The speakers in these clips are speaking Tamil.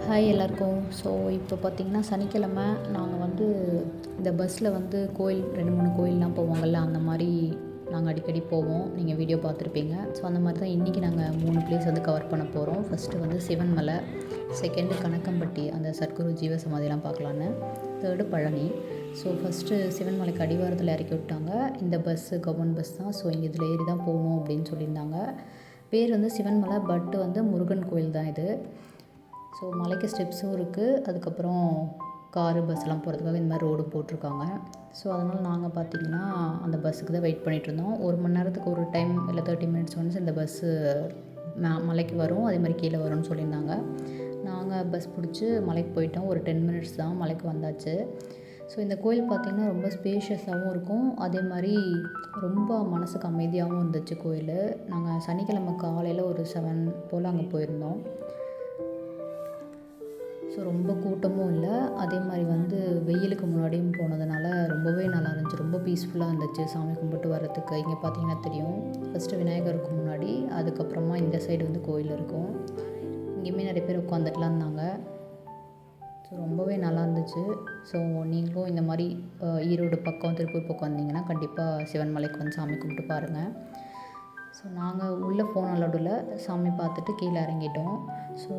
ஹாய் எல்லாருக்கும். ஸோ இப்போ பார்த்திங்கன்னா சனிக்கிழமை நாங்கள் வந்து இந்த பஸ்ஸில் வந்து கோயில் 2-3 கோயிலெலாம் போவாங்கள்ல, அந்த மாதிரி நாங்கள் அடிக்கடி போவோம். நீங்கள் வீடியோ பார்த்துருப்பீங்க. ஸோ அந்த மாதிரி தான் இன்றைக்கி நாங்கள் 3 பிளேஸ் வந்து கவர் பண்ண போகிறோம். ஃபஸ்ட்டு வந்து சிவன் மலை, செகண்டு கணக்கம்பட்டி, அந்த சத்குரு ஜீவ சமாதிலாம் பார்க்கலான்னு, third Palani. So first Sivan மலைக்கு அடிவாரத்தில் இறக்கி விட்டாங்க. இந்த பஸ்ஸு கவர்மெண்ட் பஸ் தான். ஸோ இங்கே இதில் ஏறி தான் போகணும் அப்படின்னு சொல்லியிருந்தாங்க. பேர் வந்து சிவன் மலை, பட் வந்து முருகன் கோயில் தான் இது. ஸோ மலைக்கு ஸ்டெப்ஸும் இருக்குது. அதுக்கப்புறம் காரு பஸ்லாம் போகிறதுக்காக இந்த மாதிரி ரோடு போட்டிருக்காங்க. ஸோ அதனால் நாங்கள் பார்த்திங்கன்னா அந்த பஸ்ஸுக்கு தான் வெயிட் பண்ணிகிட்ருந்தோம். 1 மணி நேரத்துக்கு ஒரு டைம் இல்லை 30 மினிட்ஸ் ஒன்ஸ் இந்த பஸ்ஸு மலைக்கு வரும், அதே மாதிரி கீழே வரும்னு சொல்லியிருந்தாங்க. நாங்கள் பஸ் பிடிச்சி மலைக்கு போயிட்டோம். ஒரு 10 மினிட்ஸ் தான் மலைக்கு வந்தாச்சு. ஸோ இந்த கோயில் பார்த்திங்கன்னா ரொம்ப ஸ்பேஷியஸாகவும் இருக்கும், அதே மாதிரி ரொம்ப மனசுக்கு அமைதியாகவும் இருந்துச்சு கோயில். நாங்கள் சனிக்கிழமை காலையில் ஒரு 7 போல் அங்கே போயிருந்தோம். ஸோ ரொம்ப கூட்டமும் இல்லை, அதே மாதிரி வந்து வெயிலுக்கு முன்னாடியும் போனதுனால ரொம்பவே நல்லா இருந்துச்சு. ரொம்ப பீஸ்ஃபுல்லாக இருந்துச்சு சாமி கும்பிட்டு வர்றதுக்கு. இங்கே பார்த்தீங்கன்னா தெரியும், ஃபஸ்ட்டு விநாயகருக்கு முன்னாடி, அதுக்கப்புறமா இந்த சைடு வந்து கோயில் இருக்கும். இங்கேயுமே நிறைய பேர் உட்காந்துட்டுலாம் இருந்தாங்க. ஸோ ரொம்பவே நல்லா இருந்துச்சு. ஸோ நீங்களும் இந்த மாதிரி ஈரோடு பக்கம், திருப்பூர் பக்கம் வந்தீங்கன்னா கண்டிப்பாக சிவன் மலைக்கு வந்து சாமி கும்பிட்டு பாருங்கள். ஸோ நாங்கள் உள்ளே போன அளவில் சாமி பார்த்துட்டு கீழே இறங்கிட்டோம். ஸோ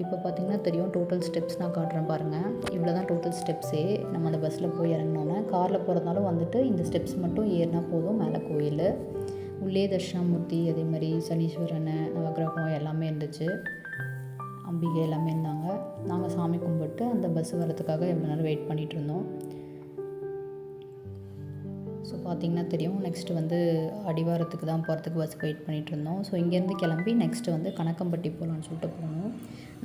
இப்போ பார்த்திங்கன்னா தெரியும், டோட்டல் ஸ்டெப்ஸ் நான் காட்டுறேன் பாருங்கள். இவ்வளோ தான் டோட்டல் ஸ்டெப்ஸே. நம்ம அந்த பஸ்ஸில் போய் இறங்கினோன்னே காரில் போகிறதுனாலும் வந்துட்டு இந்த ஸ்டெப்ஸ் மட்டும் ஏறினா போதும், மேலே கோயில். உள்ளே தட்சிணாமூர்த்தி, அதே மாதிரி சனீஸ்வரன், நவகிரகம் எல்லாமே இருந்துச்சு, அம்பிகை எல்லாமே இருந்தாங்க. நாங்கள் சாமி கும்பிட்டு அந்த பஸ் வரதுக்காக எவ்வளோ நேரம் வெயிட் பண்ணிகிட்டு இருந்தோம். ஸோ பார்த்திங்கன்னா தெரியும், நெக்ஸ்ட்டு வந்து அடிவாரத்துக்கு தான் போகிறதுக்கு பஸ்ஸுக்கு வெயிட் பண்ணிகிட்டு இருந்தோம். ஸோ இங்கேருந்து கிளம்பி நெக்ஸ்ட்டு வந்து கணக்கம்பட்டி போகலான்னு சொல்லிட்டு போனோம்.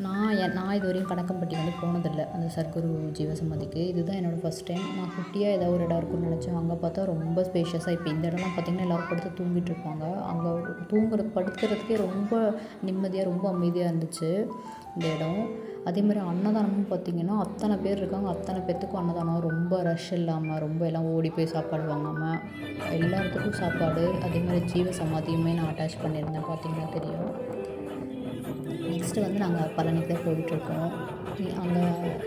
நான் இது வரையும் கணக்கம்பட்டி வந்து போனதில்லை, அந்த சத்குரு ஜீவசமாதிக்கு. இதுதான் என்னோடய ஃபஸ்ட் டைம். நான் குட்டியாக ஏதாவது ஒரு இடம் இருக்குன்னு நினச்சேன். அங்கே பார்த்தா ரொம்ப ஸ்பேஷியஸாக. இப்போ இந்த இடம்லாம் பார்த்திங்கன்னா எல்லோரும் படுத்து தூங்கிட்டு இருப்பாங்க. அங்கே படுக்கிறதுக்கே ரொம்ப நிம்மதியாக, ரொம்ப அமைதியாக இருந்துச்சு இந்த இடம். அதேமாதிரி அன்னதானமும் பார்த்திங்கன்னா அத்தனை பேர் இருக்காங்க, அத்தனை பேர்த்துக்கும் அன்னதானம். ரொம்ப ரஷ் இல்லாமல், ரொம்ப எல்லாம் ஓடி போய் சாப்பாடு வாங்காமல் எல்லாத்துக்கும் சாப்பாடு. அதேமாதிரி ஜீவ சமாதியுமே நான் அட்டாச் பண்ணியிருந்தேன், பார்த்திங்கன்னா தெரியும். நெக்ஸ்ட்டு வந்து நாங்கள் பழனிக்கு தான் போயிட்டுருக்கோம். அங்கே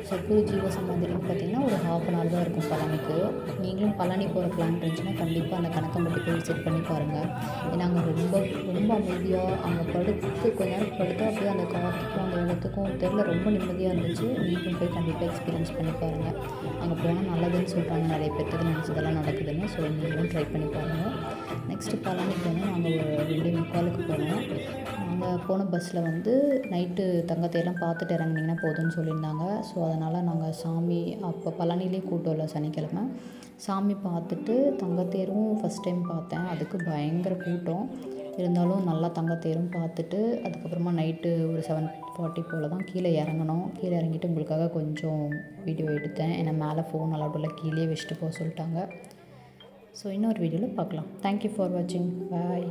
சத்குரு ஜீவ சமாதின்னு பார்த்திங்கன்னா ஒரு 1/2 hour தான் இருக்கும் பழனிக்கு. நீங்களும் பழனி போகிற பிளான் இருந்துச்சுன்னா கண்டிப்பாக அந்த கணக்கம்பட்டி போய் விசிட் பண்ணி பாருங்கள். ஏன்னா அங்கே ரொம்ப ரொம்ப அமைதியாக, அங்கே படுத்து கொஞ்ச நேரம் படுத்து அப்படியே அந்த காற்றுக்கும் அந்த இடத்துக்கும் தெரில, ரொம்ப நிம்மதியாக இருந்துச்சு. நீங்களும் போய் கண்டிப்பாக எக்ஸ்பீரியன்ஸ் பண்ணி பாருங்கள். அங்கே போனால் நல்லதுன்னு சொல்கிறாங்க, நிறைய பேர்த்துக்கு நினச்சதெல்லாம் நடக்குதுன்னு. ஸோ நீங்களும் ட்ரை பண்ணி பாருங்கள். நெக்ஸ்ட்டு பழனிக்கு வந்து நாங்கள் ஒரு 2:45 போனோம். நாங்கள் போன பஸ்ஸில் வந்து நைட்டு தங்கத்தையெல்லாம் பார்த்துட்டு இறங்குனீங்கன்னா போதும்னு சொல்லியிருந்தாங்க. ஸோ அதனால் நாங்கள் சாமி அப்போ பழனிலே கூட்டம் இல்லை சனிக்கிழமை, சாமி பார்த்துட்டு தங்கத்தேரும் ஃபஸ்ட் டைம் பார்த்தேன். அதுக்கு பயங்கர கூட்டம் இருந்தாலும் நல்லா தங்கத்தேரும் பார்த்துட்டு அதுக்கப்புறமா நைட்டு ஒரு 7:40 போல் தான் கீழே இறங்கணும். கீழே இறங்கிட்டு உங்களுக்காக கொஞ்சம் வீடியோ எடுத்தேன். ஏன்னா மேலே ஃபோன் அலௌடில் கீழே வச்சுட்டு போக சொல்லிட்டாங்க. ஸோ இன்னொரு வீடியோவில் பார்க்கலாம். தேங்க்யூ ஃபார் வாட்சிங். பாய்.